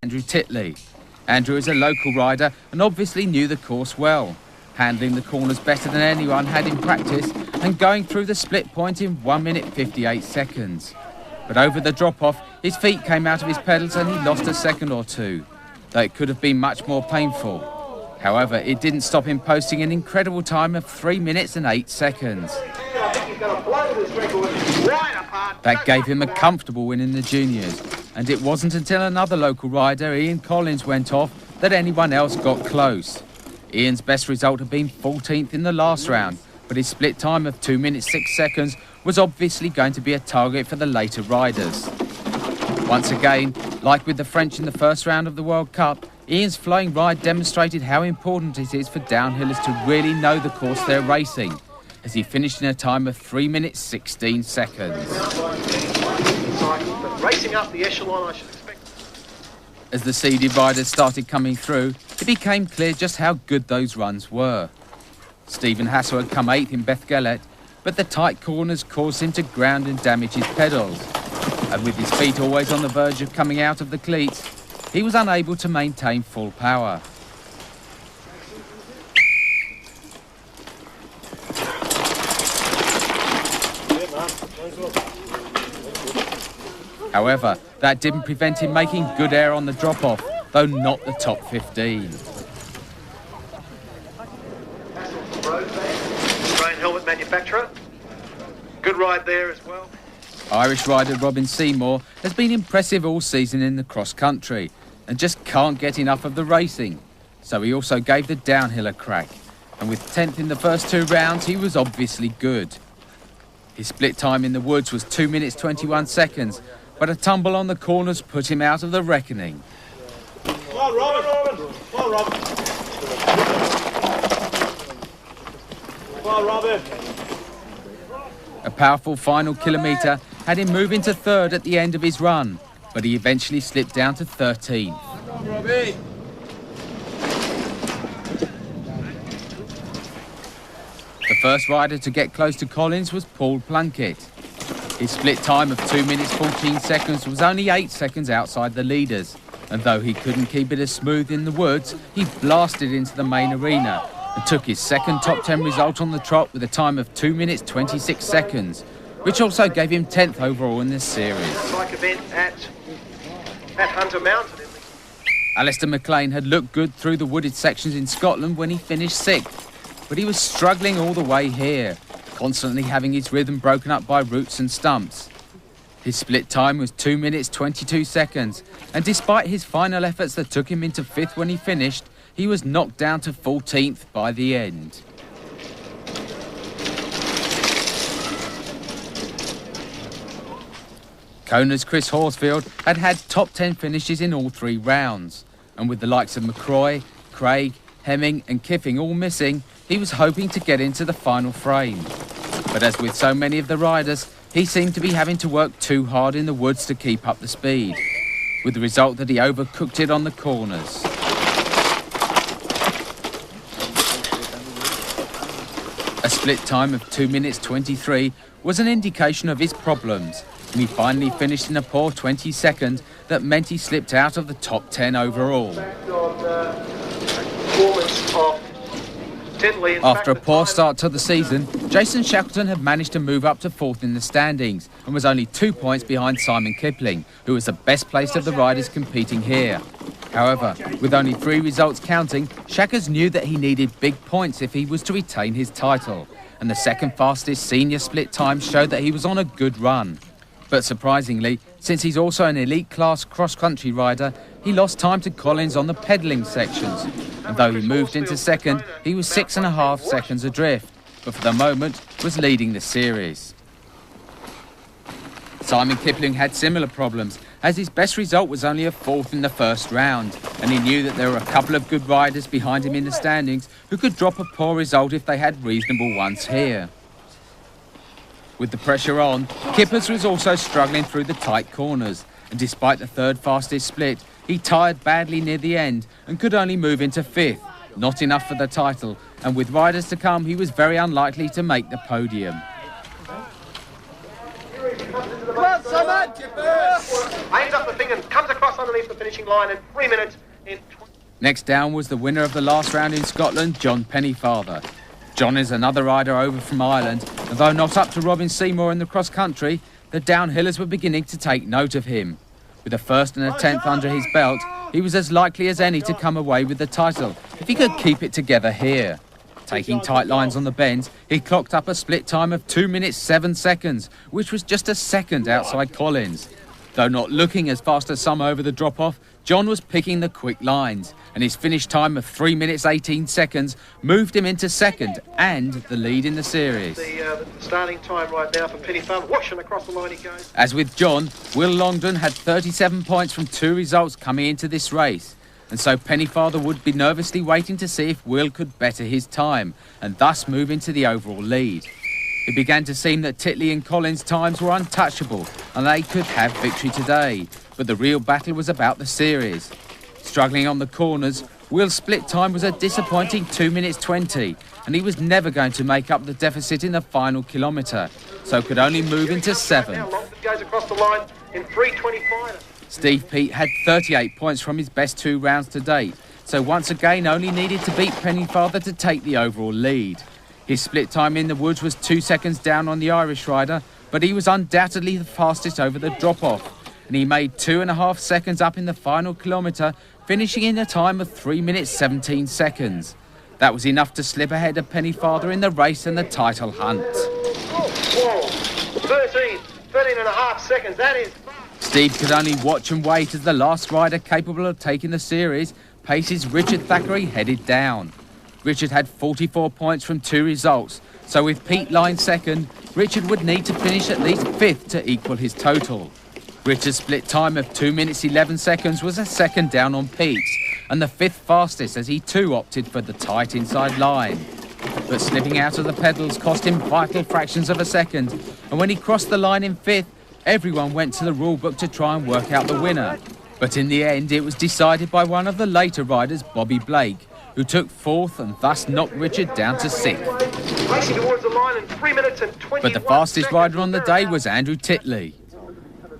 Andrew Titley. Andrew is a local rider and obviously knew the course well, handling the corners better than anyone had in practice and going through the split point in 1 minute 58 seconds. But over the drop-off, his feet came out of his pedals and he lost a second or two, though it could have been much more painful. However, it didn't stop him posting an incredible time of 3 minutes and 8 seconds. That gave him a comfortable win in the juniors, and it wasn't until another local rider, Ian Collins, went off that anyone else got close. Ian's best result had been 14th in the last round, but his split time of 2 minutes 6 seconds was obviously going to be a target for the later riders. Once again, like with the French in the first round of the World Cup, Ian's flowing ride demonstrated how important it is for downhillers to really know the course they're racing, as he finished in a time of 3 minutes 16 seconds. Racing up the echelon, I should expect. As the seeded riders started coming through, it became clear just how good those runs were. Stephen Hassel had come 8th in Beth Gallet, but the tight corners caused him to ground and damage his pedals. And with his feet always on the verge of coming out of the cleats, he was unable to maintain full power. However, that didn't prevent him making good air on the drop-off, though not the top 15. Australian helmet manufacturer. Good ride there as well. Irish rider Robin Seymour has been impressive all season in the cross-country and just can't get enough of the racing. So he also gave the downhill a crack, and with 10th in the first 2 rounds, he was obviously good. His split time in the woods was 2 minutes 21 seconds, but a tumble on the corners put him out of the reckoning. Come on, Robin! Come on, Robin! Come on, Robin! A powerful final kilometre had him move into 3rd at the end of his run, but he eventually slipped down to 13th. The first rider to get close to Collins was Paul Plunkett. His split time of 2 minutes 14 seconds was only 8 seconds outside the leaders, and though he couldn't keep it as smooth in the woods, he blasted into the main arena and took his second top 10 result on the trot with a time of 2 minutes 26 seconds, which also gave him 10th overall in this series. Like event at Hunter Mountain. Alistair McLean had looked good through the wooded sections in Scotland when he finished 6th, but he was struggling all the way here, constantly having his rhythm broken up by roots and stumps. His split time was 2 minutes 22 seconds, and despite his final efforts that took him into 5th when he finished, he was knocked down to 14th by the end. Kona's Chris Horsfield had top 10 finishes in all 3 rounds, and with the likes of McCroy, Craig, Hemming and Kiffing all missing, he was hoping to get into the final frame. But as with so many of the riders, he seemed to be having to work too hard in the woods to keep up the speed, with the result that he overcooked it on the corners. A split time of 2 minutes 23 was an indication of his problems, and he finally finished in a poor 22nd that meant he slipped out of the top 10 overall. After a poor start to the season, Jason Shackleton had managed to move up to 4th in the standings and was only 2 points behind Simon Kipling, who was the best placed of the riders competing here. However, with only 3 results counting, Shackers knew that he needed big points if he was to retain his title, and the second fastest senior split time showed that he was on a good run. But surprisingly, since he's also an elite class cross-country rider, he lost time to Collins on the pedalling sections, and though he moved into 2nd, he was 6.5 seconds adrift, but for the moment was leading the series. Simon Kipling had similar problems, as his best result was only a 4th in the first round, and he knew that there were a couple of good riders behind him in the standings who could drop a poor result if they had reasonable ones here. With the pressure on, Kippers was also struggling through the tight corners, and despite the 3rd fastest split, he tired badly near the end and could only move into 5th, not enough for the title, and with riders to come, he was very unlikely to make the podium. Come on, Simon! Aims up the thing and comes across underneath the finishing line in 3 minutes in 20... Next down was the winner of the last round in Scotland, John Pennyfather. John is another rider over from Ireland, and though not up to Robin Seymour in the cross-country, the downhillers were beginning to take note of him. With a first and a 10th under his belt, he was as likely as any to come away with the title if he could keep it together here. Taking tight lines on the bends, he clocked up a split time of 2 minutes 7 seconds, which was just a second outside Collins. Though not looking as fast as some over the drop-off, John was picking the quick lines, and his finish time of 3 minutes 18 seconds moved him into second and the lead in the series. The starting time right now for Pennyfather. Washing across the line he goes. As with John, Will Longdon had 37 points from 2 results coming into this race, and so Pennyfather would be nervously waiting to see if Will could better his time and thus move into the overall lead. It began to seem that Titley and Collins' times were untouchable and they could have victory today, but the real battle was about the series. Struggling on the corners, Will's split time was a disappointing 2 minutes 20, and he was never going to make up the deficit in the final kilometre, so could only move into 7th. Now Longdon goes across the line in 3:25. Steve Peat had 38 points from his best 2 rounds to date, so once again only needed to beat Pennyfather to take the overall lead. His split time in the woods was 2 seconds down on the Irish rider, but he was undoubtedly the fastest over the drop-off, and he made 2.5 seconds up in the final kilometre, finishing in a time of 3 minutes 17 seconds. That was enough to slip ahead of Pennyfather in the race and the title hunt. 13.5 seconds, that is... Steve could only watch and wait as the last rider capable of taking the series, Pace's Richard Thackeray, headed down. Richard had 44 points from 2 results, so with Pete lying second, Richard would need to finish at least 5th to equal his total. Richard's split time of 2 minutes 11 seconds was a second down on Pete's, and the 5th fastest as he too opted for the tight inside line. But slipping out of the pedals cost him vital fractions of a second, and when he crossed the line in 5th, everyone went to the rule book to try and work out the winner. But in the end, it was decided by one of the later riders, Bobby Blake, who took 4th and thus knocked Richard down to 6th. Racing towards the line in 3 minutes and 21 But the fastest rider on the day was Andrew Titley.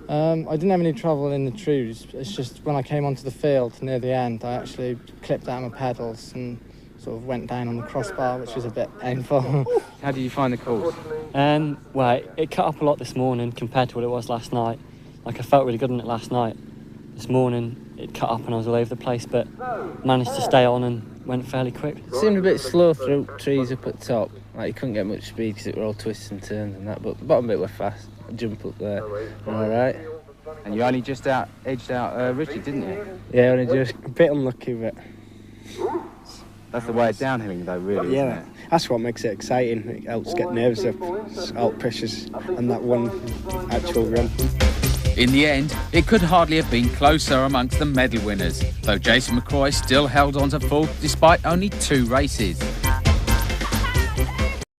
I didn't have any trouble in the trees. It's just when I came onto the field near the end, I actually clipped out my pedals and sort of went down on the crossbar, which was a bit painful. How do you find the course? Well, it cut up a lot this morning compared to what it was last night. Like, I felt really good on it last night. This morning, it cut up and I was all over the place, but managed to stay on and went fairly quick. It seemed a bit slow through trees up at top. Like, you couldn't get much speed because it were all twists and turns and that, but the bottom bit were fast. I jump up there, all right. And you only just edged out Richard, didn't you? Yeah, only just a bit unlucky, but... That's the way of downhilling, though, really, isn't it? That's what makes it exciting. It helps get nerves up, out pressures, and that one actual run. In the end, it could hardly have been closer amongst the medal winners, though Jason McCroy still held on to 4th despite only 2 races.